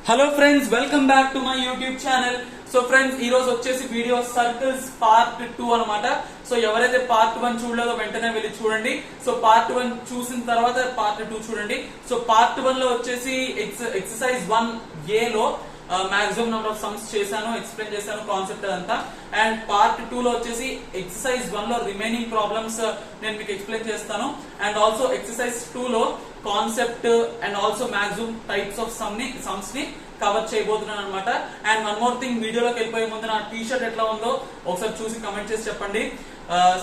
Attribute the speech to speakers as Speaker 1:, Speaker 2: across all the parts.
Speaker 1: Hello friends, welcome back to my YouTube channel. So friends, ఈ రోజు వచ్చేసి video circles part 2 అనమాట. So ఎవరైతే పార్ట్ 1 చూడలేదో వెంటనే వెళ్ళి చూడండి. సో పార్ట్ 1 చూసిన తర్వాత పార్ట్ 2 చూడండి. సో పార్ట్ 1 లో వచ్చేసి ఎక్సర్సైజ్ 1A లో మాక్సిమం నెంబర్ ఆఫ్ సమ్స్ చేశాను, ఎక్స్ప్లెయిన్ చేశాను కాన్సెప్ట్ అదంతా. అండ్ పార్ట్ 2 లో వచ్చేసి ఎక్సర్సైజ్ 1 లో రిమైనింగ్ ప్రాబ్లమ్స్ నేను మీకు ఎక్స్ప్లెయిన్ చేస్తాను. అండ్ ఆల్సో ఎక్సర్సైజ్ 2 లో concept and also maximum types of sums ని కవర్ చేయబోతున్నాను అనమాట. అండ్ వన్ మోర్ థింగ్, వీడియోలోకి వెళ్ళిపోయే ముందు నా టీ షర్ట్ ఎట్లా ఉందో ఒకసారి చూసి కమెంట్ చేసి చెప్పండి.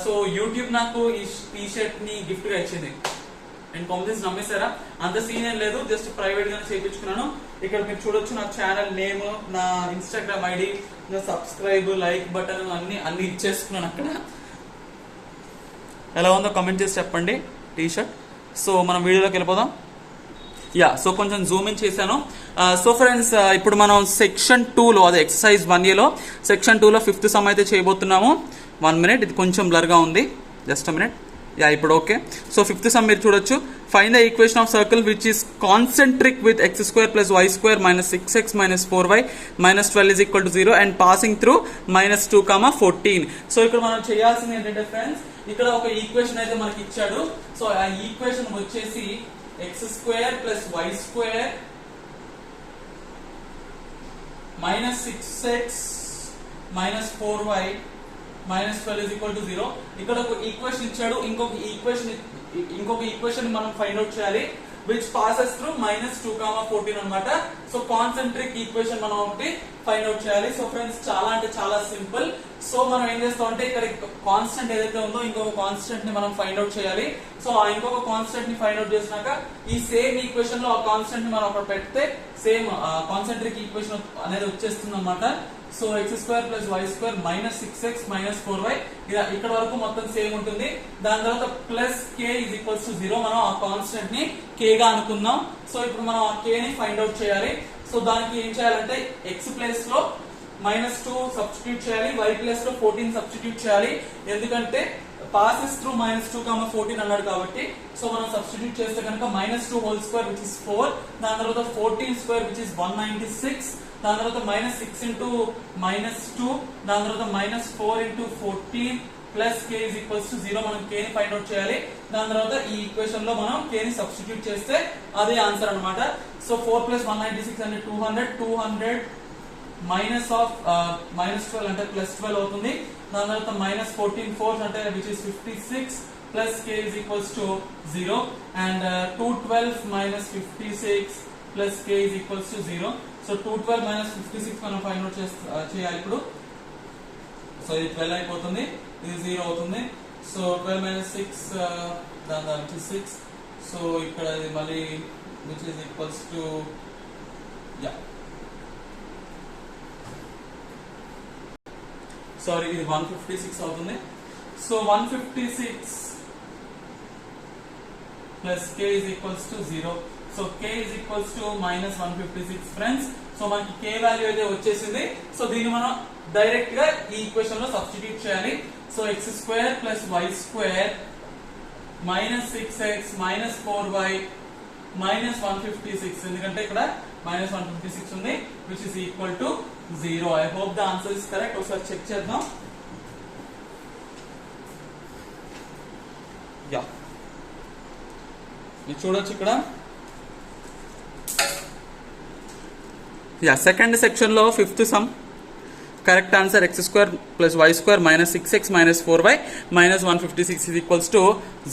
Speaker 1: సో యూట్యూబ్ నాకు ఈ టీ షర్ట్ ని గిఫ్ట్ గా ఇచ్చింది. నేను కామెంట్స్ నమ్మేశారా? అంత సీన్ ఏం లేదు, జస్ట్ ప్రైవేట్ గానే చేయించుకున్నాను. ఇక్కడ మీరు చూడొచ్చు నా ఛానల్ నేమ్, నా ఇన్స్టాగ్రామ్ ఐడి, నా సబ్స్క్రైబ్, లైక్ బటన్ అన్ని ఇచ్చేసుకున్నాను అక్కడ. ఎలా ఉందో కామెంట్ చేసి చెప్పండి టీ షర్ట్. సో మనం వీడియోలోకి వెళ్ళిపోదాం. సో కొంచెం జూమ్ ఇన్ చేశాను. సో ఫ్రెండ్స్, ఇప్పుడు మనం సెక్షన్ 2 లో, అదే ఎక్సర్సైజ్ 1A లో సెక్షన్ 2 లో 5th సమ్ అయితే చేయబోతున్నాము. 1 minute, ఇది కొంచెం బ్లర్ గా ఉంది, జస్ట్ మినిట్. ఇప్పుడు ఓకే. సో 5th సమ్ మీరు చూడొచ్చు. Find the equation of circle which is concentric with x² + y² - 6x - 4y - 12 = 0 and passing through -2, 14. So ఇక్కడ మనం చేయాల్సింది ఏంటంటే ఫ్రెండ్స్, ఇక్కడ ఒక ఈక్వేషన్ అయితే మనకి ఇచ్చాడు. సో ఆ ఈక్వేషన్ వచ్చేసి x² + y² - 6x - 4y - 12 = 0. ఇక్కడ ఒక ఈక్వేషన్ ఇచ్చాడు. ఇంకొక ఈక్వేషన్ మనం ఫైండ్ అవుట్ చేయాలి, which passes through -2, 14 అన్నమాట. సో కాన్సెంట్రిక్ ఈక్వేషన్ మనం ఒకటి ఫైండ్ అవుట్ చేయాలి. సో ఫ్రెండ్స్, చాలా అంటే చాలా సింపుల్. సో మనం ఏం చేస్తాం అంటే, ఇక్కడ కాన్స్టెంట్ ఏదైతే ఉందో ఇంకొక కాన్స్టెంట్ ని మనం ఫైండ్ అవుట్ చేయాలి. సో ఆ ఇంకొక కాన్స్టెంట్ ని ఫైండ్ అవుట్ చేసినాక ఈ సేమ్ ఈక్వేషన్ లో ఆ కాన్స్టెంట్ ని మనం అక్కడ పెడితే సేమ్ కాన్సెంట్రిక్ ఈక్వేషన్ అనేది వచ్చేస్తుంది అన్నమాట. So x² + y² - 6x - 4y, ఇక్కడ వరకు మొత్తం సేమ్ ఉంటుంది. దాని తర్వాత ప్లస్ k = 0. మనం ఆ కాన్స్టెంట్ ని k గా అనుకుందాం. సో ఇప్పుడు మనం ఆ k ని ఫైండ్ అవుట్ చేయాలి. సో దానికి ఏం చేయాలంటే, x ప్లేస్ లో -2 సబ్స్టిట్యూట్ చేయాలి, y ప్లేస్ లో 14 సబ్స్టిట్యూట్ చేయాలి. ఎందుకంటే పాసెస్ త్రూ -2, 14 అన్నాడు కాబట్టి. సో మనం సబ్స్టిట్యూట్ చేస్తే కనుక -2² which is 4, దాని తర్వాత 14² which is 196, దాని తర్వాత -6 × -2, దాని తర్వాత -4 × 14 ప్లస్ k = 0. మనం k ని ఫైండ్ అవుట్ చేయాలి. దాని తర్వాత ఈ ఈక్వేషన్ లో మనం k ని సబ్స్టిట్యూట్ చేస్తే అదే ఆన్సర్ అన్నమాట. సో 4 + 196 అంటే 200 మైనస్ ఆఫ్ -12 అంటే +12 అవుతుంది. దాని తర్వాత -14 4 అంటే which is 56 plus k = 0 and 212 - 56 plus k = 0. So 212 - 56 మనం ఫైండ్ అవుట్ చేయాలి ఇప్పుడు. సో ఇది 12 అయిపోతుంది, ఇది 0 అవుతుంది. సో 12 - 6 దాని which is 6. సో ఇక్కడ ఇది మళ్ళీ which is equals to sorry, ఇది 156 అవుతుంది. So 156 plus k = 0. So k = -156 friends. So మనకి k వాల్యూ అయితే వచ్చేసింది. సో దీన్ని మనం డైరెక్ట్ గా ఈ ఈక్వేషన్ లో సబ్స్టిట్యూట్ చేయాలి. So x² + y² - 6x - 4y - 156, ఎందుకంటే ఇక్కడ -156 ఉంది, which is equal to 0. I hope the answer is correct. ఒకసారి చెక్ చేద్దాం. మీరు చూడొచ్చు ఇక్కడ. సెకండ్ సెక్షన్ లో 5th some correct answer x² + y² - 6x - 4y - 156 =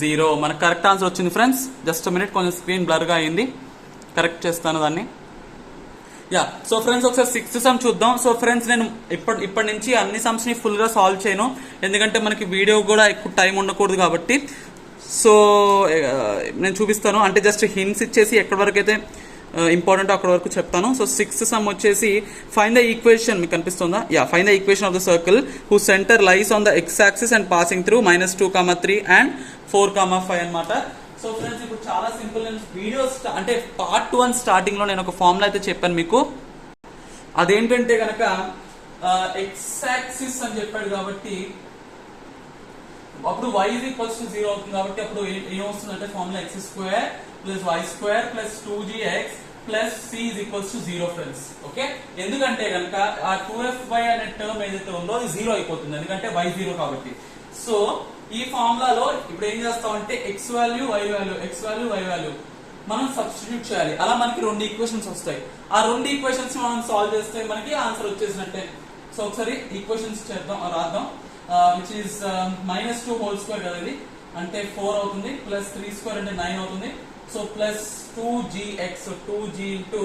Speaker 1: 0. మన కరెక్ట్ ఆన్సర్ వచ్చింది ఫ్రెండ్స్. జస్ట్ మినిట్, కొంచెం స్క్రీన్ బ్లర్ గా అయింది, కరెక్ట్ చేస్తాను దాన్ని. సో ఫ్రెండ్స్, ఒకసారి 6th సమ్ చూద్దాం. సో ఫ్రెండ్స్, నేను ఇప్పటి నుంచి అన్ని సమ్స్ ని ఫుల్ గా సాల్వ్ చేయను, ఎందుకంటే మనకి వీడియో కూడా ఎక్కువ టైం ఉండకూడదు కాబట్టి. సో నేను చూపిస్తాను, అంటే జస్ట్ హింట్స్ ఇచ్చేసి ఎక్కడి వరకు అయితే ఇంపార్టెంట్ అక్కడ వరకు చెప్తాను. సో 6th సమ్ వచ్చేసి ఫైండ్ ద ఈక్వేషన్, మీకు కనిపిస్తుందా? Find the equation of the circle who centre lies on the x axis and passing through -2, 3 and 4, 5 అన్నమాట. సో ఫ్రెండ్స్, ఇప్పుడు చాలా సింపుల్. నేను వీడియో అంటే పార్ట్ 1 స్టార్టింగ్ లో నేను ఒక ఫార్ములా అయితే చెప్పాను మీకు. అదేంటంటే కనుక x యాక్సిస్ అని చెప్పాడు కాబట్టి అప్పుడు y = 0 అవుతుంది. కాబట్టి అప్పుడు ఏమొస్తుందంటే formula x² + y² + 2gx plus C is equals to 0 friends. Okay, ఎందుకంటే కనుక ఆ 2fy అనే టర్మ్ ఏదైతే ఉందో అది 0 అయిపోతుంది, ఎందుకంటే y 0 కాబట్టి. సో ఈ ఫార్ములాలో ఇప్పుడు ఏం చేస్తామంటే x value y value y value మనం సబ్స్టిట్యూట్ చేయాలి. అలా మనకి రెండు ఈక్వేషన్స్ వస్తాయి. ఆ రెండు ఈక్వేషన్స్ మనం సాల్వ్ చేస్తే మనకి ఆన్సర్ వచ్చేసినట్టే. సో ఒకసారి ఈక్వేషన్స్ చేద్దాం, రాద్దాం. విచ్ ఈస్ -2 హోల్ స్క్వేర్ కదా ఇది, అంటే 4 అవుతుంది, ప్లస్ 3 స్క్వేర్ అంటే 9 అవుతుంది. So plus 2gx 2g into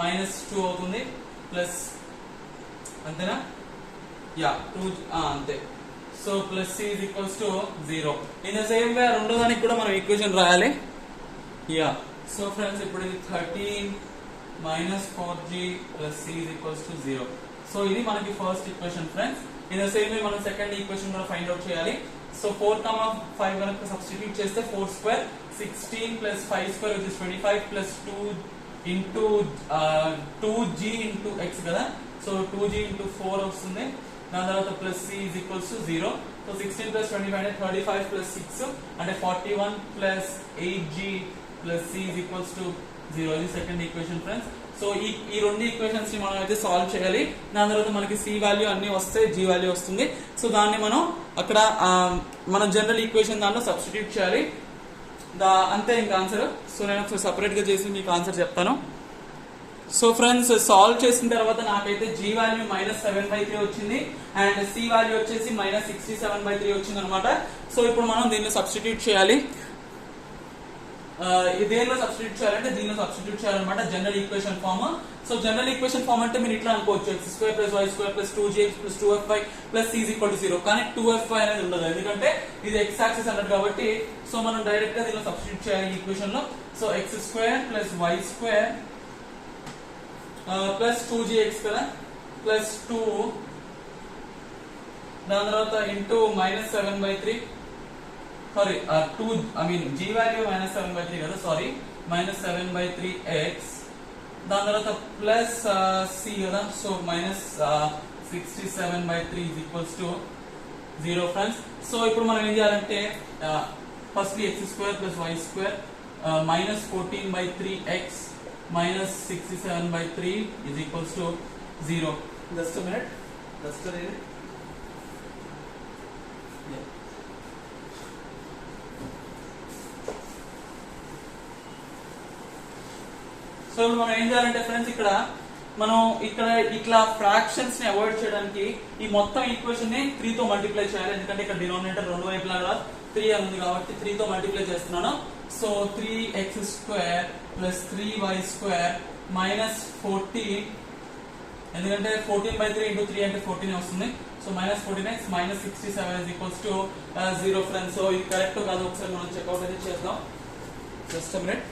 Speaker 1: -2 అవుతుంది, ప్లస్ అంతేనా, యా 2 అంతే. So plus c is equals to 0. In the same way రెండో దానికి కూడా మనం ఈక్వేషన్ రాయాలి. యా సో ఫ్రెండ్స్ ఇప్పుడు ఇది 13 -4g plus c is equals to 0. So ఇది మనకి first equation friends. In the same way మనం సెకండ్ ఈక్వేషన్ కూడా ఫైండ్ అవుట్ చేయాలి. సో 4, 5 కనుక సబ్స్టిట్యూట్ చేస్తే 4 square 16 plus 5 square which is 25 plus 2 into 2g into x కదా. సో 2g ఇంటూ 4 వస్తుంది. దాని తర్వాత plus c is equals to 0. So 16 plus 25 అంటే 35 ప్లస్ 6 అంటే 41 plus 8g plus c is equals to 0. ఇది సెకండ్ ఈక్వేషన్ ఫ్రెండ్స్. సో ఈ రెండు equations ని మనం అయితే సాల్వ్ చేయాలి. దాని తర్వాత మనకి c వాల్యూ అన్ని వస్తాయి, g వాల్యూ వస్తుంది. సో దాన్ని మనం అక్కడ మన జనరల్ ఈక్వేషన్ దాంట్లో సబ్స్టిట్యూట్ చేయాలి. అంతే ఇంకా ఆన్సర్. సో నేను ఒకసారి సపరేట్ గా చేసి మీకు ఆన్సర్ చెప్తాను. సో ఫ్రెండ్స్ సాల్వ్ చేసిన తర్వాత నాకైతే g వాల్యూ -7/3 వచ్చింది అండ్ c వాల్యూ వచ్చేసి -67/3 వచ్చింది అనమాట. సో ఇప్పుడు మనం దీన్ని సబ్స్టిట్యూట్ చేయాలి. దేనిలో సబ్స్టిట్యూట్ చేయాలంటే దీనిలో సబ్స్టిట్యూట్ చేయాలన్నమాట, general equation form. So general equation form అంటే మీరు ఇట్లా అనుకోవచ్చు, x² + y² + 2gx + 2fy + c = 0. కానీ 2fy అనేది ఉండదు, ఎందుకంటే ఇది x యాక్సిస్ అన్నట్టు కాబట్టి. సో మనం డైరెక్ట్ గా దీనిలో సబ్స్టిట్యూట్ చేయాలి ఈక్వేషన్ లో. So x² + y² plus 2gx కదా ప్లస్ 2 దాని తర్వాత into -7/3 sorry 2 I mean g value -7/3 కదా, సారీ -7/3x దాని తర్వాత ప్లస్ c కదా. So -67/3 is equals to 0 friends. So ఇప్పుడు మనం ఏం చేయాలంటే first x² + y² -14/3x -67/3 is equals to 0. Just a minute. Just a minute. Yeah. So మనం ఏం చేయాలంటే ఫ్రెండ్స్ మనం ఇక్కడ ఇట్లా ఫ్రాక్షన్స్ ని అవాయిడ్ చేయడానికి ఈ మొత్తం ఈక్వేషన్ ని 3 తో మల్టిప్లై చేయాలి, ఎందుకంటే ఇక్కడ డినామినేటర్ రెండు వైపులా 3 ఉంది కాబట్టి 3 తో మల్టిప్లై చేస్తున్నాను. సో 3x² + 3y² -14, ఎందుకంటే 14/3 × 3 అంటే 14 వస్తుంది. So -14x -67 is equals to 0 friends. So ఇది కరెక్ట్ కాదు ఒకసారి మనం చెక్అవుట్ అయితే చేద్దాం. Just a minute.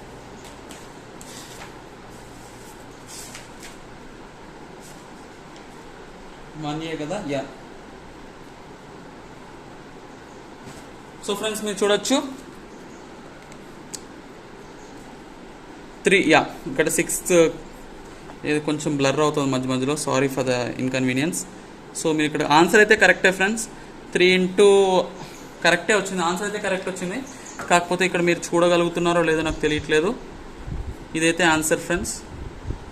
Speaker 1: మాన్యే కదా, యా. సో ఫ్రెండ్స్ మీరు చూడొచ్చు 3, యా ఇక్కడ 6th ఇది కొంచెం బ్లర్ అవుతుంది మధ్య మధ్యలో, sorry for the inconvenience. So మీరు ఇక్కడ ఆన్సర్ అయితే కరెక్టే ఫ్రెండ్స్, 3 ఇంటూ కరెక్టే వచ్చింది, ఆన్సర్ అయితే కరెక్ట్ వచ్చింది. కాకపోతే ఇక్కడ మీరు చూడగలుగుతున్నారో లేదో నాకు తెలియట్లేదు. ఇదైతే answer friends,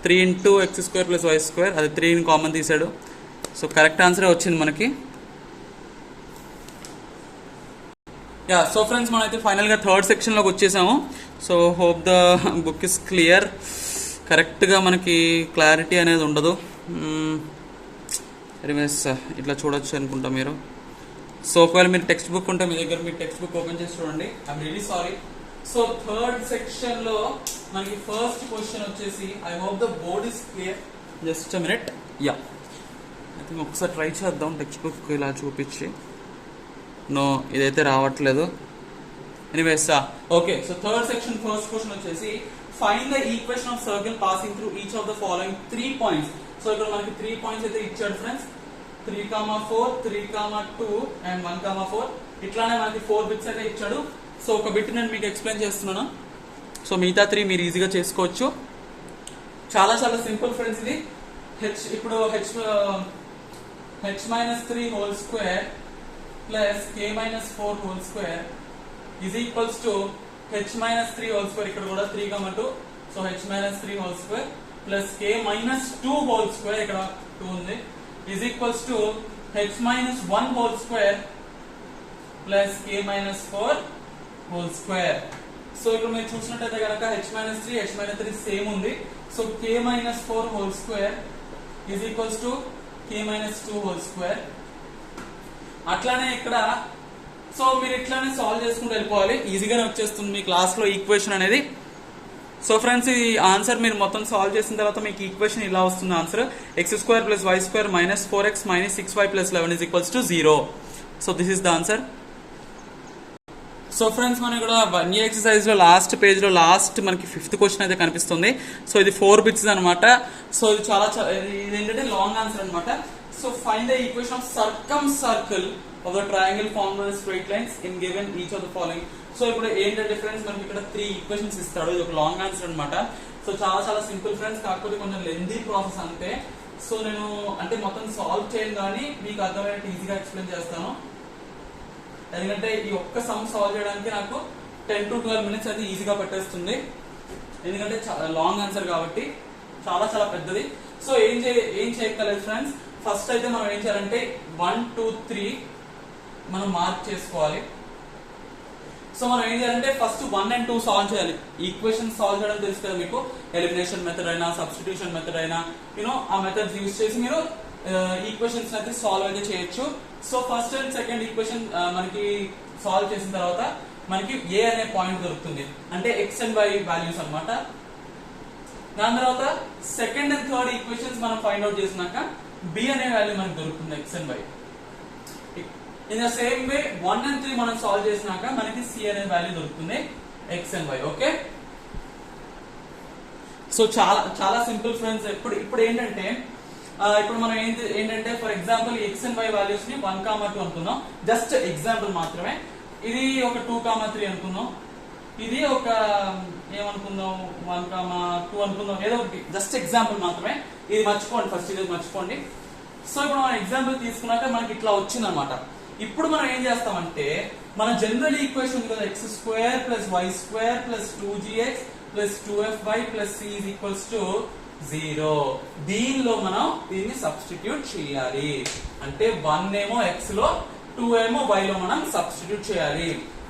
Speaker 1: 3 into x² + y², అది 3ని కామన్ తీసాడు. సో కరెక్ట్ ఆన్సరే వచ్చింది మనకి. యా సో ఫ్రెండ్స్ మనం అయితే ఫైనల్గా థర్డ్ సెక్షన్లోకి వచ్చేసాము. So hope the book is clear. కరెక్ట్గా మనకి క్లారిటీ అనేది ఉండదు, ఎనీవేస్ ఇట్లా చూడొచ్చు అనుకుంటా మీరు. సో ఒకవేళ మీరు టెక్స్ట్ బుక్ ఉంటే మీ దగ్గర మీరు టెక్స్ట్ బుక్ ఓపెన్ చేసి చూడండి. I'm really sorry. So third సెక్షన్లో మనకి ఫస్ట్ క్వశ్చన్ వచ్చేసి, I hope the board is clear. Just a minute. Yeah I think ఒకసారి ట్రై చేద్దాం టెక్స్ట్ బుక్ ఇలా చూపించి. నో ఇదైతే రావట్లేదు. Anyways okay. So third section first question వచ్చేసి, find the equation of circle passing through each of the following 3 points. So ఇక్కడ మనకి 3 points అయితే ఇచ్చాడు ఫ్రెండ్స్, 3,4 3,2 అండ్ 1,4. ఇట్లానే మనకి 4 బిట్స్ అయితే ఇచ్చాడు. సో ఒక బిట్ నేను మీకు ఎక్స్ప్లెయిన్ చేస్తున్నాను. సో మిగతా 3 మీరు ఈజీగా చేసుకోవచ్చు. చాలా చాలా సింపుల్ ఫ్రెండ్స్ ఇది. ఇప్పుడు h -3 whole square plus k -4 whole square is equals to h -3 whole square. ఇక్కడ కూడా 3,2 so h minus 3 whole square plus k minus 2 whole square, ఇక్కడ 2 ఉంది, is equals to h minus 1 whole square plus k minus 4 whole square. So ఇక్కడ మీరు చూసినట్టయితే కనుక h minus 3 same ఉంది. So k minus 4 whole square is equals to k minus 2 whole square. అట్లానే ఇక్కడ so మీరు ఇట్లానే సాల్వ్ చేసుకుంటూ వెళ్ళిపోవాలి, ఈజీగానే వచ్చేస్తుంది మీ క్లాస్లో ఈక్వేషన్ అనేది. సో ఫ్రెండ్స్, ఈ ఆన్సర్ మీరు మొత్తం సాల్వ్ చేసిన తర్వాత మీకు ఈక్వేషన్ ఇలా వస్తుంది answer, x square plus y square minus 4x minus 6y plus 11 is equals to 0. So this is the answer. So friends, మనం ఇక్కడ 1A ఎక్సర్సైజ్ లో లాస్ట్ పేజ్ లో లాస్ట్ మనకి 5th క్వశ్చన్ అయితే కనిపిస్తుంది. సో ఇది 4 బిట్స్ అనమాట. సో ఇది ఇది ఏంటంటే లాంగ్ ఆన్సర్ అనమాట. So find the equation of circumcircle of the triangle formed by straight lines in given each of the following. So ఇప్పుడు ఏంటంటే ఫ్రెండ్స్, మనకి ఇక్కడ 3 ఈక్వేషన్స్ ఇస్తాడు. ఇది ఒక లాంగ్ ఆన్సర్ అనమాట. సో చాలా సింపుల్ ఫ్రెండ్స్, కాకపోతే కొంచెం లెందీ ప్రాసెస్ అంతే. సో నేను అంటే మొత్తం సాల్వ్ చేయను కానీ మీకు అర్థమయ్యేట్టు ఈజీగా ఎక్స్ప్లెయిన్ చేస్తాను. ఎందుకంటే ఈ ఒక్క సమ్ సాల్వ్ చేయడానికి నాకు 10 to 12 minutes అయితే ఈజీగా పట్టేస్తుంది. ఎందుకంటే లాంగ్ ఆన్సర్ కాబట్టి చాలా పెద్దది. సో ఏం చేయక్కర్లేదు ఫ్రెండ్స్. ఫస్ట్ అయితే మనం ఏం చేయాలంటే 1, 2, 3 మనం మార్క్ చేసుకోవాలి. సో మనం ఏం చేయాలంటే ఫస్ట్ 1 and 2 సాల్వ్ చేయాలి. ఈక్వేషన్ సాల్వ్ చేయడం తెలుసు కదా మీకు, ఎలిమినేషన్ మెథడ్ అయినా సబ్స్టిట్యూషన్ మెథడ్ అయినా ఆ మెథడ్స్ యూజ్ చేసి మీరు ఈక్వేషన్స్ అయితే సాల్వ్ అయితే చేయొచ్చు. So first and second equation మనకి సాల్వ్ చేసిన తర్వాత మనకి ఏ అనే పాయింట్ దొరుకుతుంది, అంటే x and y వాల్యూస్ అన్నమాట. దాని తర్వాత సెకండ్ అండ్ థర్డ్ ఈక్వేషన్స్ మనం ఫైండ్ అవుట్ చేసినాక b అనే వాల్యూ మనకి దొరుకుతుంది, x and y. In the same way 1 and 3 మనం సాల్వ్ చేసినాక మనకి c అనే వాల్యూ దొరుకుతుంది, x and y. Okay, so చాలా సింపుల్ ఫ్రెండ్స్. ఇప్పుడు ఏంటంటే ఇప్పుడు మనం ఏంటంటే for example x and y values ని 1, 2 అనుకున్నాం. జస్ట్ ఎగ్జాంపుల్ మాత్రమే. ఇది ఒక 2, 3 అనుకున్నాం. ఇది ఒక ఏమనుకుందాం 1, 2 అనుకుందాం. ఏదో ఒకటి జస్ట్ ఎగ్జాంపుల్ మాత్రమే. ఇది మర్చిపోండి, ఫస్ట్ ఇది మర్చిపోండి. సో ఇప్పుడు మనం ఎగ్జాంపుల్ తీసుకున్నాక మనకి ఇట్లా వచ్చింది అనమాట. ఇప్పుడు మనం ఏం చేస్తామంటే మన జనరల్ ఈక్వేషన్ ఉంది కదా, x square plus y square plus 2gx plus 2fy plus c is equals to 0. దీనిలో మనం దీన్ని సబ్స్టిట్యూట్ చేయాలి. అంటే 1 ఏమో x లో 2 ఏమో y లో మనం సబ్స్టిట్యూట్ చేయాలి.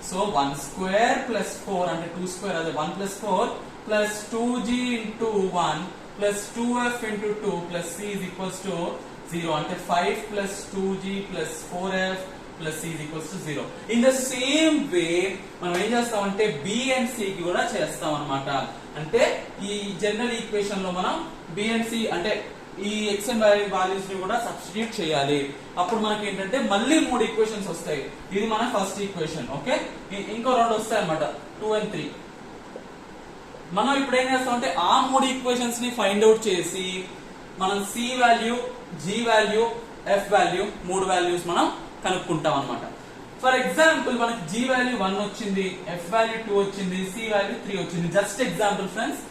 Speaker 1: సో 1 స్క్వేర్ ప్లస్ 4 అంటే 2 స్క్వేర్ అదే 1 plus 4 plus 2g into 1 plus 2f into 2 plus c is equals to 0. అంటే 5 plus 2g plus 4f plus c is equals to 0. In the same way మనం ఏం చేస్తామంటే b and c కి కూడా చేస్తాం అన్నమాట. అంటే ఈ జనరల్ ఈక్వేషన్ లో మనం b అండ్ c అంటే ఈ x and y వాల్యూస్ ని కూడా సబ్స్టిట్యూట్ చేయాలి. అప్పుడు మనకి ఏంటంటే మళ్ళీ 3 ఈక్వేషన్స్ వస్తాయి. ఇది మన ఫస్ట్ ఈక్వేషన్. ఓకే, ఇంకో 2 వస్తాయి అన్నమాట, 2 and 3. మనం ఇప్పుడు ఏం చేస్తామంటే ఆ 3 ఈక్వేషన్స్ ని ఫైండ్ అవుట్ చేసి మనం c value, g value, f value 3 values మనం కనుక్కుంటాం అన్నమాట. ఫర్ ఎగ్జాంపుల్ మనకి g వాల్యూ 1 వచ్చింది, f వాల్యూ 2 వచ్చింది, c వాల్యూ 3 వచ్చింది. Just example friends,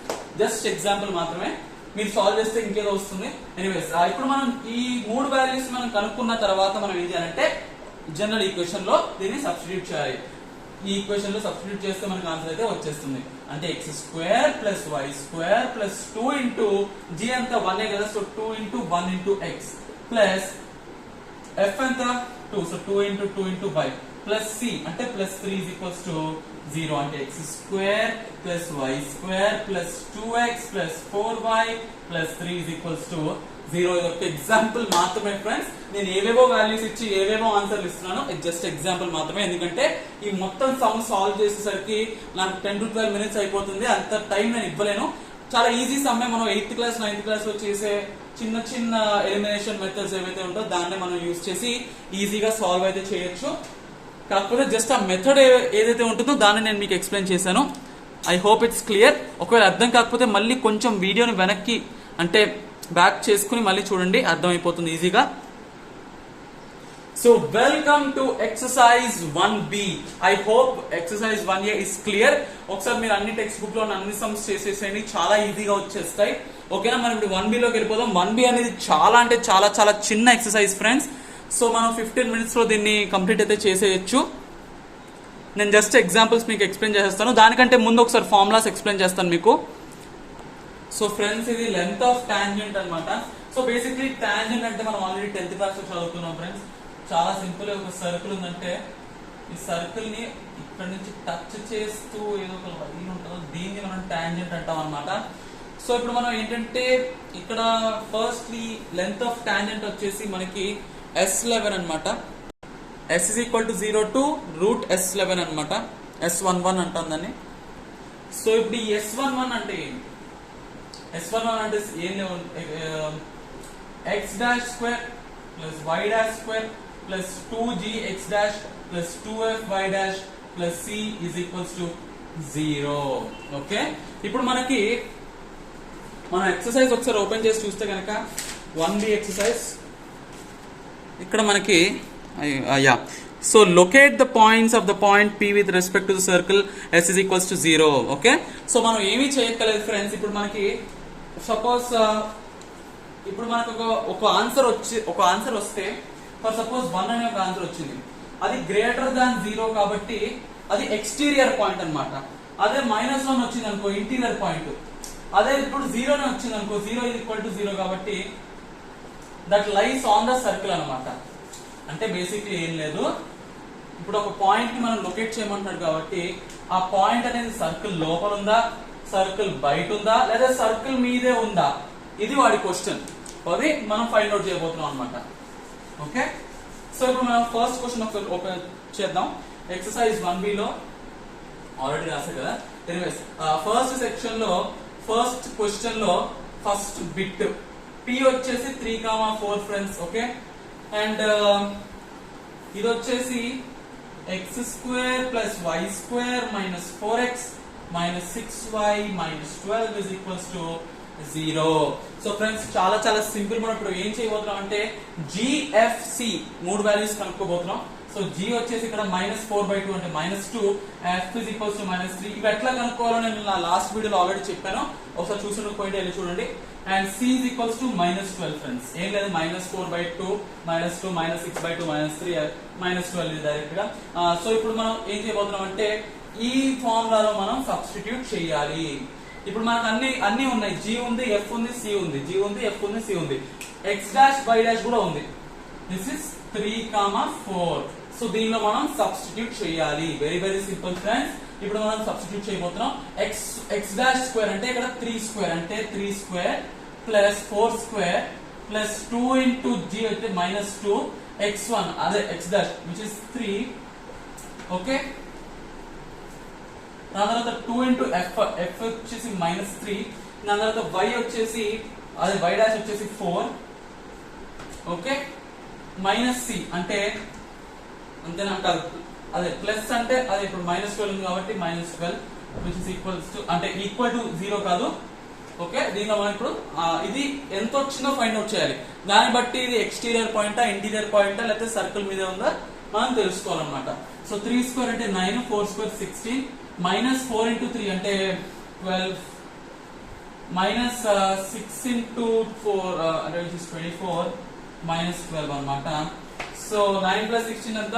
Speaker 1: just example మాత్రమే. మీరు సాల్వ్ చేస్తే ఇంకేదో వస్తుంది. ఎనీవేస్, ఇప్పుడు మనం ఈ 3 వాల్యూస్ మనం కనుక్కున్న తర్వాత మనం ఏం చేయాలంటే జనరల్ ఈక్వేషన్ లో దీన్ని సబ్స్టిట్యూట్ చేయాలి. ఈ ఈక్వేషన్ లో సబ్స్టిట్యూట్ చేస్తే మనకి ఆన్సర్ అయితే వచ్చేస్తుంది. అంటే x square plus y square plus 2 into g అంతా 1 కదా, so 2 into 1 into x plus f అంతా 2, so 2 into 2 into y plus c అంటే ప్లస్ 3 ఈజ్ ఈక్వల్స్ టు 0. అంటే x square plus y square plus 2x plus 4y plus 3 is equals to 0. ఇది ఒక example మాత్రమే friends. నేను ఏవేవో values ఇచ్చి ఏవేవో ఆన్సర్లు ఇస్తున్నాను, జస్ట్ ఎగ్జాంపుల్ మాత్రమే. ఎందుకంటే ఈ మొత్తం సమ్ సాల్వ్ చేసేసరికి నాకు 10 to 12 minutes అయిపోతుంది. అంత టైం నేను ఇవ్వలేను. చాలా ఈజీ సమ్మే. మనం 8th క్లాస్ 9th క్లాస్ లో చేసే చిన్న ఎలిమినేషన్ మెథడ్స్ ఏవైతే ఉంటో దాన్ని మనం యూజ్ చేసి ఈజీగా సాల్వ్ అయితే చేయొచ్చు. కాకపోతే జస్ట్ ఆ మెథడ్ ఏదైతే ఉంటుందో దాన్ని నేను మీకు ఎక్స్ప్లెయిన్ చేశాను. I hope it's clear. ఒకవేళ అర్థం కాకపోతే మళ్ళీ కొంచెం వీడియోని వెనక్కి అంటే బ్యాక్ చేసుకుని మళ్ళీ చూడండి, అర్థమైపోతుంది ఈజీగా. So welcome to exercise 1B. I hope exercise 1A is clear. ఒకసారి మీరు అన్ని టెక్స్ట్ బుక్ లో అన్ని సమ్స్ చేసేసేయండి, చాలా ఈజీగా వచ్చేస్తాయి. ఓకేనా, మనం ఇప్పుడు 1B లోకి వెళ్ళిపోదాం. 1B అనేది చాలా అంటే చాలా చిన్న ఎక్సర్సైజ్ ఫ్రెండ్స్. సో మనం 15 minutes లో దీన్ని కంప్లీట్ అయితే చేసేయచ్చు. నేను జస్ట్ ఎగ్జాంపుల్స్ మీకు ఎక్స్ప్లెయిన్ చేసేస్తాను. దానికంటే ముందు ఒకసారి ఫార్ములాస్ ఎక్స్ప్లెయిన్ చేస్తాను మీకు. సో ఫ్రెండ్స్ ఇది లెంత్ ఆఫ్ టాంజెంట్ అన్నమాట. సో బేసిక్లీ టాంజెంట్ అంటే మనం ఆల్రెడీ 10th క్లాస్ లో చదువుకున్నాం ఫ్రెండ్స్. చాలా సింపుల్. ఒక సర్కిల్ ఉందంటే ఈ సర్కిల్ ని ఇక్కడ నుంచి టచ్ చేస్తూ ఏదో ఒక లైన్ ఉంటుందో దీన్ని మనం టాంజెంట్ అంటాం అన్నమాట. సో ఇప్పుడు మనం ఏంటంటే ఇక్కడ ఫస్ట్లీ లెంత్ ఆఫ్ టాంజెంట్ వచ్చేసి మనకి S11 అన్నమాట. S is equal to 0 to root S11 అన్నమాట. S11 అంటాం దాన్ని. సో ఇప్పుడు ఈ S11 అంటే ఏంటి? S11 అంటే ఏం లేవు, x dash square plus y dash square plus 2gx dash plus 2fy dash plus c is equals to 0. Okay, ఇప్పుడు మనకి మన ఎక్సర్సైజ్ ఒకసారి ఓపెన్ చేసి చూస్తే కనుక 1b ఎక్సర్సైజ్ ఇక్కడ మనకి so locate the points of the point p with respect to the circle s is equals to 0. Okay, so మనం ఏమీ చేయక్కర్లేదు ఫ్రెండ్స్. ఇప్పుడు మనకి సపోజ్ ఇప్పుడు మనకు ఒక ఆన్సర్ వస్తే ఫర్ సపోజ్ 1 అనే ఒక ఆన్సర్ వచ్చింది, అది గ్రేటర్ దాన్ 0 కాబట్టి అది ఎక్స్టీరియర్ పాయింట్ అన్నమాట. అదే -1 వచ్చింది అనుకో ఇంటీరియర్ పాయింట్. అదే ఇప్పుడు 0 నే వచ్చింది అనుకో 0 is equal to 0 కాబట్టి that lies on the circle అన్నమాట. అంటే బేసిక్లీ ఏం లేదు, ఇప్పుడు ఒక పాయింట్ ని మనం లొకేట్ చేయమంటున్నాడు కాబట్టి ఆ పాయింట్ అనేది సర్కిల్ లోపల ఉందా, సర్కిల్ బయట ఉందా, లేదా సర్కిల్ మీదే ఉందా, ఇది వాడి క్వశ్చన్. అది మనం ఫైండ్ అవుట్ చేయబోతున్నాం అన్నమాట. ఓకే, సో ఇప్పుడు మనం ఫస్ట్ క్వశ్చన్ ఒకసారి ఓపెన్ చేద్దాం. ఎక్సర్సైజ్ 1b లో ఆల్రెడీ రాశారు కదా. ఎనీవేస్ ఫస్ట్ సెక్షన్ లో ఫస్ట్ క్వశ్చన్ లో ఫస్ట్ బిట్ p వచ్చేసి 3,4 ఫ్రెండ్స్. ఓకే, అండ్ ఇది వచ్చేసి x square plus y square minus 4x minus 6y minus 12 is equals to 0. So friends చాలా చాలా సింపుల్. మనం ఇప్పుడు ఏం చేయబోతున్నాం అంటే GFC మూడు వాల్యూస్ కనుక్కోబోతున్నాం. సో g వచ్చేసి ఇక్కడ -4/2 అంటే -2, f is equals to -3. ఇవి ఎట్లా కనుక్కోవాలో నేను నా లాస్ట్ వీడియోలో ఆల్రెడీ చెప్పాను, ఒకసారి చూసుకుంటే వెళ్ళి చూడండి. And c is equals to -12 friends. ఏం లేదు, -4/2 -2 -6/2 -3 -12 డైరెక్ట్ గా. సో ఇప్పుడు మనం ఏం చేయబోతున్నాం అంటే ఈ ఫార్ములాలో మనం సబ్స్టిట్యూట్ చేయాలి. ఇప్పుడు మనకు అన్ని ఉన్నాయి, g ఉంది, f ఉంది, c ఉంది, g ఉంది, f ఉంది, c ఉంది, x డాష్ y డాష్ కూడా ఉంది. This is 3,4. సో దీనిలో మనం సబ్స్టిట్యూట్ చేయాలి. Very very simple friends. ఇప్పుడు మనం సబ్స్టిట్యూట్ చేయబోతున్నాం. x డాష్ స్క్వేర్ అంటే ఇక్కడ 3 స్క్వేర్ అంటే 3 square plus 4 square plus 2 into g అంటే -2 x1 అదే x dash which is 3. Okay, దాని తర్వాత 2 ఇంటూ f వచ్చేసి -3. దాని తర్వాత y వచ్చేసి అదే y డాష్ వచ్చేసి 4. ఓకే, మైనస్ c అంటే అంతేనంటారు, అదే ప్లస్ అంటే అదే ఇప్పుడు -12 ఉంది కాబట్టి -12 which is equals to అంటే ఈక్వల్ టు 0 కాదు. ఓకే, దీనిలో మనం ఇప్పుడు ఇది ఎంత వచ్చిందో ఫైండ్ అవుట్ చేయాలి. దాన్ని బట్టి ఇది ఎక్స్టీరియర్ పాయింటా ఇంటీరియర్ పాయింటా లేకపోతే సర్కిల్ మీద ఉందా మనం తెలుసుకోవాలన్నమాట. సో 3 స్క్వేర్ అంటే 9, 4 స్క్వేర్ 16, -4 ఇంటూ 3 అంటే 12, -6 ఇంటూ 4 అంటే which is 24 -12 అన్నమాట. సో 9 plus 16 ఎంత?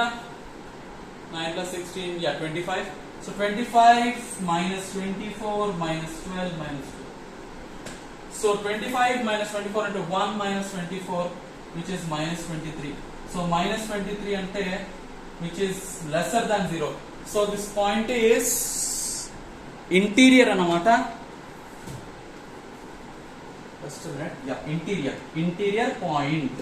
Speaker 1: 9 plus 16 25. So 25 minus 24 minus 12 minus 2. So 25 minus 24 అంటే 1 minus 24 which is minus 23. So minus 23 అంటే which is lesser than 0. So this point is interior అన్నమాట. Just a minute. Yeah, interior point.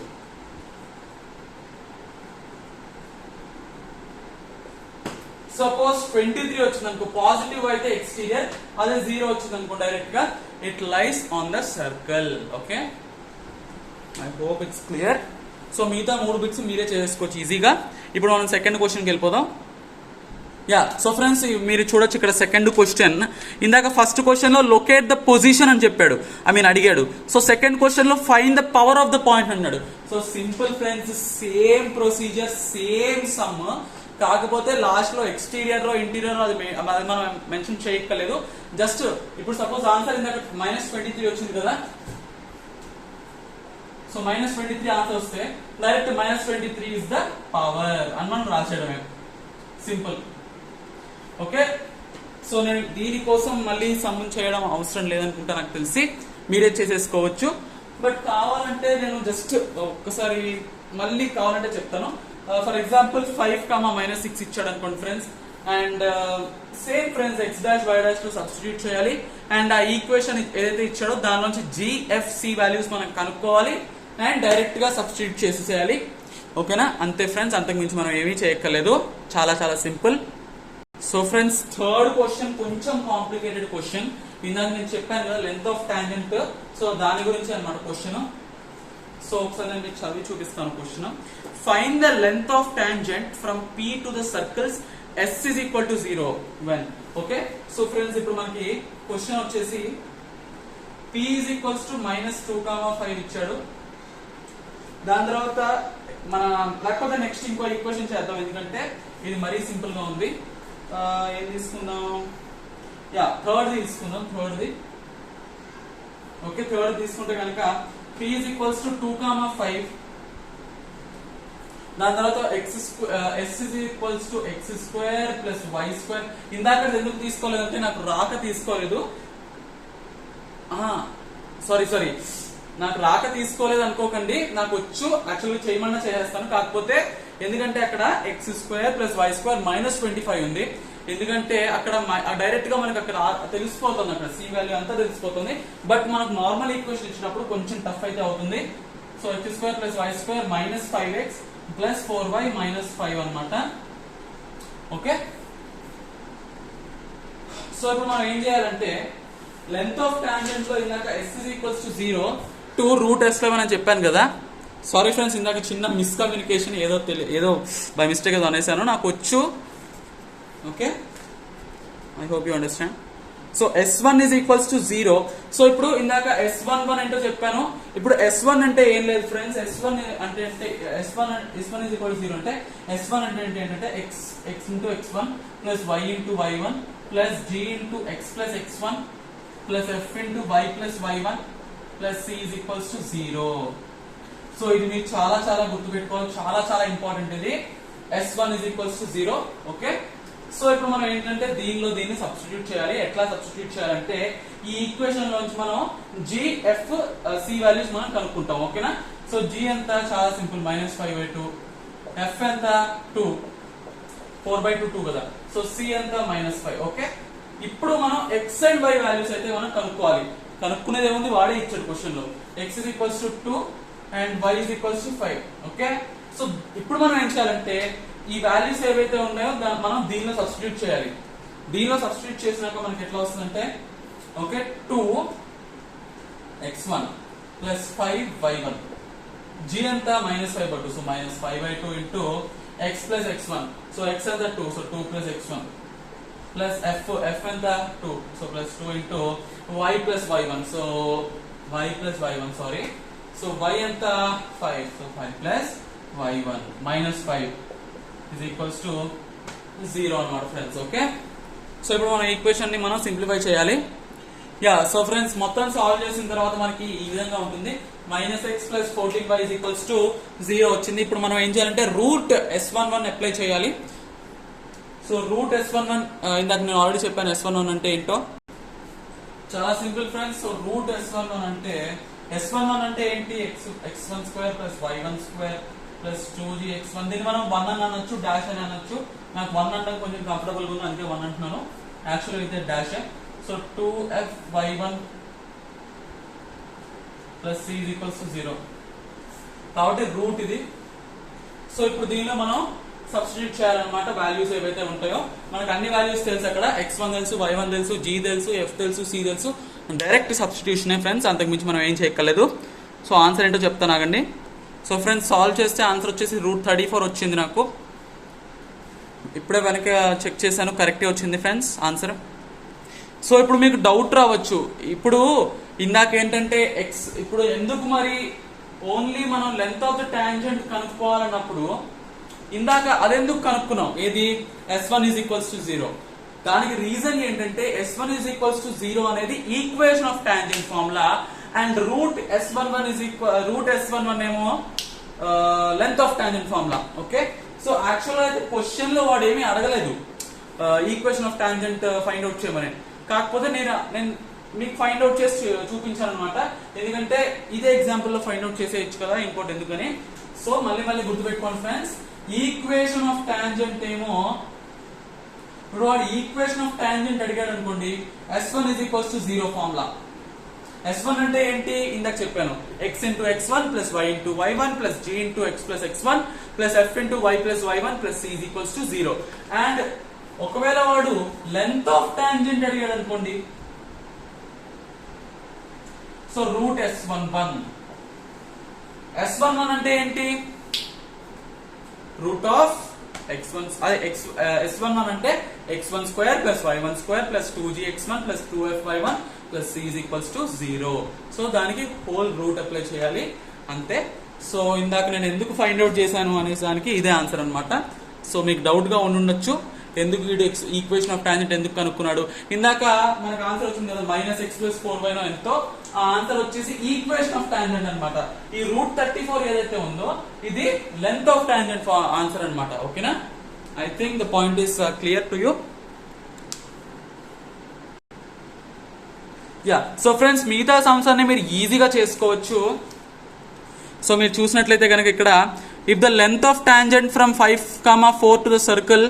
Speaker 1: Suppose 23 వచ్చింది అనుకో positive అయితే exterior, అదే 0 వచ్చింది అనుకో direct గా it lies on the circle. Okay, I hope it's clear. So మిగతా 3 బిట్స్ మీరే చేసుకోవచ్చు ఈజీగా. ఇప్పుడు మనం సెకండ్ క్వశ్చన్కి వెళ్ళిపోదాం. సో ఫ్రెండ్స్ మీరు చూడొచ్చు ఇక్కడ సెకండ్ క్వశ్చన్. ఇందాక ఫస్ట్ క్వశ్చన్ లో లొకేట్ ద పొజిషన్ అని చెప్పాడు, అడిగాడు. సో సెకండ్ క్వశ్చన్ లో find the power of the point అన్నాడు. So simple friends, same procedure, same sum, కాకపోతే లాస్ట్ లో ఎక్స్టీరియర్ లో ఇంటీరియర్ అది మనం మెన్షన్ చేయక్కర్లేదు. జస్ట్ ఇప్పుడు సపోజ్ ఆన్సర్ ఇందాక -23 వచ్చింది కదా. సో -23 ఆన్సర్ వస్తే డైరెక్ట్ -23 ఇస్ ద పవర్ అని మనం రాసేయడమే, సింపుల్. ఓకే, సో నేను దీనికోసం మళ్ళీ సమ్ చేయడం అవసరం లేదనుకుంటా, నాకు తెలిసి మీరే చేసేసుకోవచ్చు. బట్ కావాలంటే నేను జస్ట్ ఒక్కసారి మళ్ళీ కావాలంటే చెప్తాను. ఫర్ ఎగ్జాంపుల్ 5, -6 ఇచ్చాడు అనుకోండి friends, and same friends x dash y dash to substitute చేయాలి. అండ్ ఆ ఈక్వేషన్ ఏదైతే ఇచ్చాడో దాని నుంచి GFC వాల్యూస్ మనం కనుక్కోవాలి అండ్ డైరెక్ట్ గా సబ్స్టిట్యూట్ చేసేసేయాలి. ఓకేనా? అంతే ఫ్రెండ్స్, అంతకు మించి మనం ఏమీ చేయక్కర్లేదు, చాలా చాలా simple. So friends, third question కొంచెం కాంప్లికేటెడ్ క్వశ్చన్. ఇందాక నేను చెప్పాను కదా లెంత్ ఆఫ్ టాంజెంట్, సో దాని గురించి అన్నమాట క్వశ్చన్. సో ఒకసారి నేను మీకు చదివి చూపిస్తాను question. Find the length of tangent from P to the circles S is equal to 0 when. Okay, so friends ఇప్పుడు మనకి క్వశ్చన్ వచ్చేసి P is equals to -2, 5 ఇచ్చాడు. దాని తర్వాత లేకపోతే నెక్స్ట్ ఇంకో ఈక్వేషన్ చేద్దాం, ఎందుకంటే ఇది మరీ సింపుల్ గా ఉంది. ఏం తీసుకుందాం? థర్డ్ తీసుకుందాం. ఓకే, థర్డ్ తీసుకుంటే కనుక P is equals to 2, 5. దాని తర్వాత S is equals to x² plus y². ఇందాక ఎందుకు తీసుకోలేదంటే నాకు రాక తీసుకోలేదు. సారీ నాకు రాక తీసుకోలేదు అనుకోకండి, నాకు వచ్చు, యాక్చువల్గా చేయమన్నా చేసేస్తాను. కాకపోతే ఎందుకంటే అక్కడ x² plus y² -25 ఉంది. ఎందుకంటే అక్కడ డైరెక్ట్ గా మనకి అక్కడ తెలిసిపోతుంది, అక్కడ C వాల్యూ అంతా తెలిసిపోతుంది. బట్ మనకు నార్మల్ ఈక్వేషన్ ఇచ్చినప్పుడు కొంచెం టఫ్ అయితే అవుతుంది. So x² plus y² -5x plus 4y -5 అన్నమాట. ఓకే, సో ఇప్పుడు మనం ఏం చేయాలంటే లెంత్ ఆఫ్ టాంజెంట్ లో ఇందాక S is equals to 0 to √S11 అని చెప్పాను కదా. సారీ ఫ్రెండ్స్, ఇందాక చిన్న మిస్కమ్యూనికేషన్, ఏదో బై మిస్టేక్ ఏదో అనేసాను, నాకు వచ్చు. Okay, I hope you understand. So S1 is equals to 0. So ఇప్పుడు ఇందాక S11 అంటే చెప్పాను, ఇప్పుడు S1 అంటే ఏం లేదు ఫ్రెండ్స్. S1 అంటే S1 is equal to 0 అంటే S1 అంటే ఏంటంటే x into x1 plus y into y1 plus g into x plus x1 plus f into y plus y1 plus c is equals to 0. So ఇది మీరు చాలా చాలా గుర్తుపెట్టుకోవాలి, చాలా చాలా ఇంపార్టెంట్ ఇది. S1 is equals to 0. Okay, so ఇప్పుడు మనం ఏంటంటే దీన్ని సబ్స్టిట్యూట్ చేయాలి. ఎట్లా సబ్స్టిట్యూట్ చేయాలంటే ఈ ఈక్వేషన్ లోంచి మనం GFC వాల్యూస్ మనం కనుక్కుంటాం. ఓకేనా? సో G ఎంత? చాలా సింపుల్, -5/2. F ఎంత? 2, 4/2 2 కదా. సో C ఎంత? -5. ఓకే, ఇప్పుడు మనం x అండ్ y వాల్యూస్ అయితే మనం కనుక్కోవాలి. కనుక్కునేది ఏముంది, వాడే ఇచ్చాడు క్వశ్చన్ లో. x is equals to 2 and y is equals to 5. Okay, so ఇప్పుడు మనం ఏం చేయాలంటే ఈ వాల్యూస్ ఏవైతే ఉన్నాయో మనం దీనిలో సబ్స్టిట్యూట్ చేయాలి. దీనిలో సబ్స్టిట్యూట్ చేసినాక మనకి ఎట్లా వస్తుందంటే okay 2x1 plus 5y1. G ఎంత? -5/2. So -5/2 into x plus x1. So x ఎంత? 2. So 2 plus x1 plus f ఎంత? 2. So plus 2 into y plus y1. So y plus y1 sorry. So y ఎంత? 5. So 5 plus y1 -5 is equals to 0 అన్నమాట friends. Okay, so ఇప్పుడు మన equation ని మనం simplify చేయాలి. So friends, మొత్తం solve చేసిన తర్వాత మనకి ఈ విధంగా ఉంటుంది. -x plus 14y is equals to 0 వచ్చింది. ఇప్పుడు మనం ఏం చేయాలంటే √S11 అప్లై చేయాలి. సో √S11 ఇందాక నేను ఆల్రెడీ చెప్పాను S11 అంటే ఏంటో. చాలా సింపుల్ ఫ్రెండ్స్. సో √S11 అంటే S11 అంటే ఏంటి? x1² plus y1² plus 2gx1. దీన్ని మనం 1 అని అనొచ్చు, డాష్ అని అనొచ్చు. నాకు 1 అంటే కొంచెం కంఫర్టబుల్ గా ఉంది, అందుకే 1 అంటున్నాను. యాక్చువల్గా అయితే dash. So 2fy1 plus c is equals to 0 కాబట్టి రూట్ ఇది. సో ఇప్పుడు దీనిలో మనం సబ్స్టిట్యూట్ చేయాలన్నమాట. వాల్యూస్ ఏవైతే ఉంటాయో మనకు అన్ని వాల్యూస్ తెలుసు. అక్కడ x1 తెలుసు, y1 తెలుసు, g తెలుసు, f తెలుసు, c తెలుసు. డైరెక్ట్ సబ్స్టిట్యూషనే ఫ్రెండ్స్, అంతకుమించి మనం ఏం చేయక్కర్లేదు. సో ఆన్సర్ ఏంటో చెప్తాను ఆగండి. సో ఫ్రెండ్స్, సాల్వ్ చేస్తే ఆన్సర్ వచ్చేసి √34 వచ్చింది నాకు. ఇప్పుడే వెనక చెక్ చేశాను, కరెక్టే వచ్చింది ఫ్రెండ్స్ ఆన్సర్. సో ఇప్పుడు మీకు డౌట్ రావచ్చు, ఇప్పుడు ఇందాక ఏంటంటే ఇప్పుడు ఎందుకు మరి ఓన్లీ మనం లెంత్ ఆఫ్ ద టాంజెంట్ కనుక్కోవాలన్నప్పుడు ఇందాక అదెందుకు కనుక్కున్నాం? ఏది? S1 is equals to 0. దానికి రీజన్ ఏంటంటే S1 is equals to 0 అనేది equation of tangent formula and √S11 ఏమో length of tangent formula. Okay, so actual గా అయితే క్వశ్చన్ లో వాడు ఏమీ అడగలేదు. Equation of tangent find out చేయమని. కాకపోతే నేను మీకు ఫైండ్ అవుట్ చేసి చూపించాను అనమాట, ఎందుకంటే ఇదే ఎగ్జాంపుల్ లో ఫైండ్ అవుట్ చేసేయచ్చు కదా, ఇంకోటి ఎందుకని. సో మళ్ళీ గుర్తుపెట్టుకోండి ఫ్రెండ్స్, ఈక్వేషన్ ఆఫ్ టాంజెంట్ ఏమో, ఇప్పుడు వాడు ఈక్వేషన్ ఆఫ్ టాంజెంట్ అడిగాడు అనుకోండి, S1 = 0 ఫార్ములా. S1 అంటే ఏంటి, ఇందాక చెప్పాను, x into x1 plus y into y1 plus g into x plus x1 plus f into y plus y1 plus c is = 0. And ఒకవేళ వాడు లెంత్ ఆఫ్ టాంజెంట్ అడిగాడు అనుకోండి, సో రూట్ S11. S11 అంటే ఏంటి, రూట్ ఆఫ్ x1, S11 అంటే x1² plus y1² plus 2gx1 plus 2fy1 plus c is = 0. So దానికి whole route apply చేయాలి అంతే. సో ఇందాక నేను ఎందుకు ఫైండ్ అవుట్ చేశాను అనే దానికి ఇదే ఆన్సర్ అనమాట. సో మీకు డౌట్ గా ఉండొచ్చు, ఎందుకు వీడు ఈక్వేషన్ ఆఫ్ టాంజెంట్ ఎందుకు కనుక్కున్నాడు. ఇందాక మనకు ఆన్సర్ వచ్చింది కదా, -x + 4y ఎంతో, ఆ ఆన్సర్ వచ్చేసి ఈక్వేషన్ ఆఫ్ టాంజెంట్ అనమాట. ఈ రూట్ 34 ఏదైతే ఉందో ఇది లెంత్ ఆఫ్ టాంజెంట్ ఆన్సర్ అనమాట. ఓకేనా, I think the point is clear to you. Yeah, so friends మిగతా సమ్స్ అన్ని మీరు ఈజీగా చేసుకోవచ్చు. సో మీరు చూసినట్లయితే కనుక ఇక్కడ, if the length of tangent from 5,4 to the circle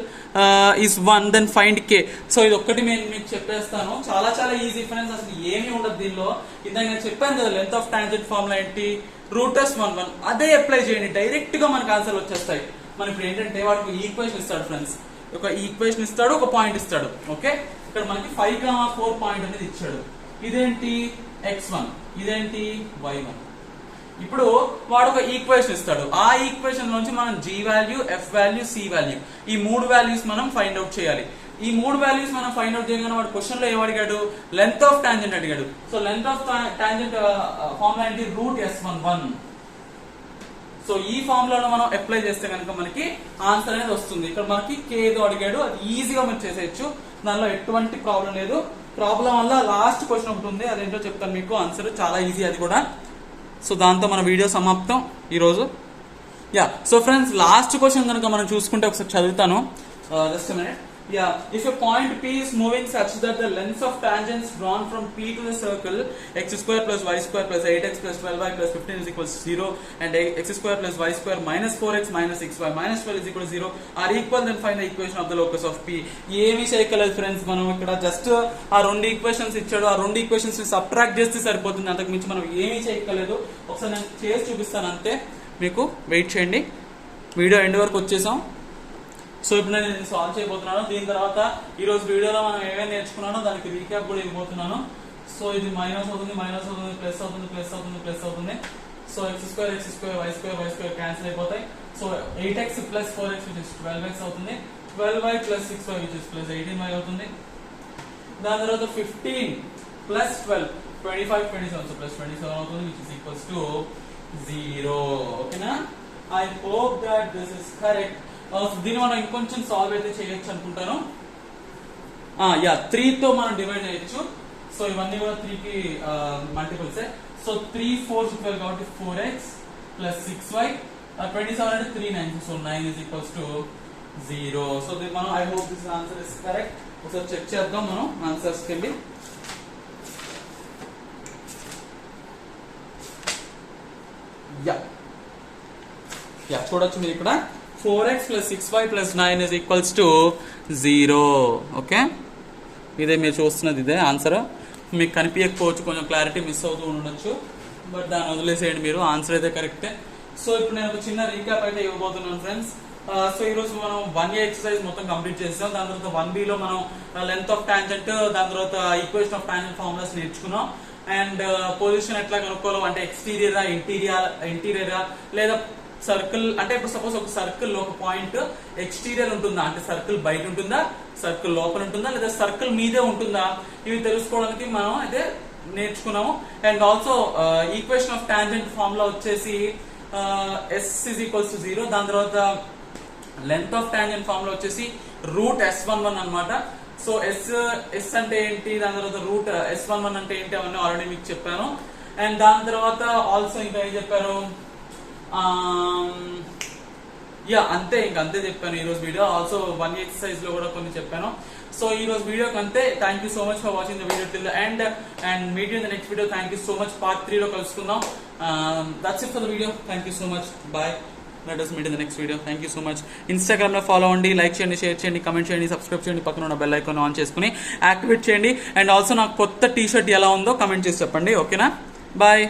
Speaker 1: is 1 then find k. So ఇది ఒక్కటి నేను మీకు చెప్పేస్తాను, చాలా ఈజీ ఫ్రెండ్స్, అసలు ఏమీ ఉండదు దీనిలో. ఇందాక నేను చెప్పాను కదా, లెంత్ ఆఫ్ టాంజెంట్ ఫార్ములా ఏంటి, √S11. అదే అప్లై చేయండి, డైరెక్ట్ గా మనకు ఆన్సర్ వచ్చేస్తాయి. మనం ఇప్పుడు ఏంటంటే వాడికి ఈక్వేషన్ ఇస్తాడు ఫ్రెండ్స్, ఒక ఈక్వేషన్ ఇస్తాడు, ఒక పాయింట్ ఇస్తాడు. ఓకే, ఇక్కడ మనకి 5,4 పాయింట్ అనేది ఇచ్చాడు. ఇదేంటి x1, ఇదేంటి y1. ఇప్పుడు వాడు ఒక ఈక్వేషన్ ఇస్తాడు, ఆ ఈక్వేషన్ నుంచి మనం g value, f value, c value, ఈ 3 వాల్యూస్ మనం ఫైండ్ అవుట్ చేయాలి. ఈ 3 వాల్యూస్ మనం ఫైండ్ అవుట్ చేయగానే వాడు క్వశ్చన్ లో ఏం అడిగాడు, లెంత్ ఆఫ్ టాంజెంట్ అడిగాడు. So length of tangent formula ఏంటి, √S11. సో ఈ ఫార్ములాలో మనం అప్లై చేస్తే కనుక మనకి ఆన్సర్ అనేది వస్తుంది. ఇక్కడ మనకి k ఏదో అడిగాడు, అది ఈజీగా మనం చేసేయచ్చు, దానిలో ఎటువంటి ప్రాబ్లం లేదు. ప్రాబ్లం వల్ల లాస్ట్ క్వశ్చన్ ఒకటి ఉంది, అదేంటో చెప్తాను మీకు. ఆన్సర్ చాలా ఈజీ అది కూడా. సో దాంతో మన వీడియో సమాప్తం ఈరోజు. Yeah, so friends last question కనుక మనం చూసుకుంటే ఒకసారి చదువుతాను, just minute. Yeah, if a point P is moving such that the lengths of tangents drawn from P to the circle x² plus y² plus 8x plus 12y plus 15 is equal to 0 and x² plus y² minus 4x minus 6y minus 12 is equal to 0 are equal, then find the equation of the locus of P. ఏమీ చేయగలదు friends, మనం ఇక్కడ just ఆ రెండు equations ఇచ్చాడు, ఆ రెండు equations ని సబ్ట్రాక్ట్ చేస్తే సరిపోతుంది, అంతకు మించి మనం ఏమీ చేయగలదు. ఒకసారి నేను చేసి చూపిస్తాను అంతే, మీకు వెయిట్ చేయండి. వీడియో ఎండ్ వరకు వచ్చేసాం. సో ఇప్పుడు నేను సాల్వ్ చేయబోతున్నాను. దీని తర్వాత ఈ రోజు వీడియోలో మనం ఏమేమి నేర్చుకున్నానో దానికి రీక్యాప్ కూడా ఇవ్వబోతున్నాను. సో ఇది మైనస్ అవుతుంది, ప్లస్ అవుతుంది. సో x² y² క్యాన్సిల్ అయిపోతాయి. So 8x plus 4x which is 12x అవుతుంది. 12y plus 6y which is plus 18y అవుతుంది. దాని తర్వాత 15 plus 12 25 27 so plus 27 అవుతుంది, which is equals to 0. ఓకేనా, I hope that this is correct. దీన్ని మనం ఇంకొంచెం సాల్వ్ అయితే చేయొచ్చు అనుకుంటాను. 3 తో మనం డివైడ్ చేయొచ్చు. సో ఇవన్నీ కూడా 3 కి మల్టిపుల్స్. సో 3 4 12 కాబట్టి 4x plus 6y 27 అంటే 3 9, so 9 is equals to 0. So మనం I hope this answer is correct. ఒకసారి చెక్ చేద్దాం మనం ఆన్సర్స్ కి వెళ్ళి. చూడొచ్చు మీరు ఇక్కడ 4x plus 6y plus 9 is equals to 0. Okay, ఇదే మీరు చూస్తున్నది, ఇదే ఆన్సర్. మీకు కనిపించకపోవచ్చు, కొంచెం క్లారిటీ మిస్ అవుతూ ఉండొచ్చు, బట్ దాన్ని వదిలేసేయండి మీరు, ఆన్సర్ అయితే కరెక్టే. సో ఇప్పుడు నేను ఒక చిన్న రీక్యాప్ అయితే ఇవ్వబోతున్నాను ఫ్రెండ్స్. సో ఈ రోజు మనం 1A ఎక్సర్సైజ్ మొత్తం కంప్లీట్ చేసాం. దాని తర్వాత 1B లో మనం లెంత్ ఆఫ్ టాంజెంట్, దాని తర్వాత ఈక్వేషన్ ఆఫ్ టాంజెంట్ ఫార్ములాస్ నేర్చుకున్నాం. అండ్ పొజిషన్ ఎట్లా కనుక్కోవాలి అంటే ఎక్స్టీరియరా ఇంటీరియరా లేదా సర్కిల్, అంటే ఇప్పుడు సపోజ్ ఒక సర్కిల్ లో ఒక పాయింట్ ఎక్స్టీరియర్ ఉంటుందా, అంటే సర్కిల్ బయట ఉంటుందా, సర్కిల్ లోపల ఉంటుందా, లేదా సర్కిల్ మీదే ఉంటుందా, ఇవి తెలుసుకోవడానికి మనం అయితే నేర్చుకున్నాము. And also equation of tangent formula వచ్చేసి S is equals to 0. దాని తర్వాత లెంత్ ఆఫ్ టాంజెంట్ ఫార్ములా వచ్చేసి √S11 అన్నమాట. సో S అంటే ఏంటి, దాని తర్వాత √S11 అంటే ఏంటి అవన్నీ ఆల్రెడీ మీకు చెప్పాను. అండ్ దాని తర్వాత ఆల్సో ఇంకా ఏం చెప్పారు, యా అంతే, ఇంకంతే చెప్పాను ఈ రోజు వీడియో. ఆల్సో 1 ఎక్సర్సైజ్ లో కూడా కొన్ని చెప్పాను. సో ఈ రోజు వీడియోకి అంతే. Thank you so much for watching the video till and meet you in the next video. Thank you so much. Part 3 లో కలుసుకుందాం. That's it for the video. Thank you so much. Bye. Let us meet in the next video. Thank you so much. Instagram లో follow అవ్వండి, like చేయండి, share చేయండి, comment చేయండి, subscribe చేయండి, పక్కన ఉన్న బెల్ ఐకాన్ ఆన్ చేసుకుని యాక్టివేట్ చేయండి. అండ్ ఆల్సో నాకు కొత్త టీ షర్ట్ ఎలా ఉందో కమెంట్ చేసి చెప్పండి. ఓకేనా? బాయ్.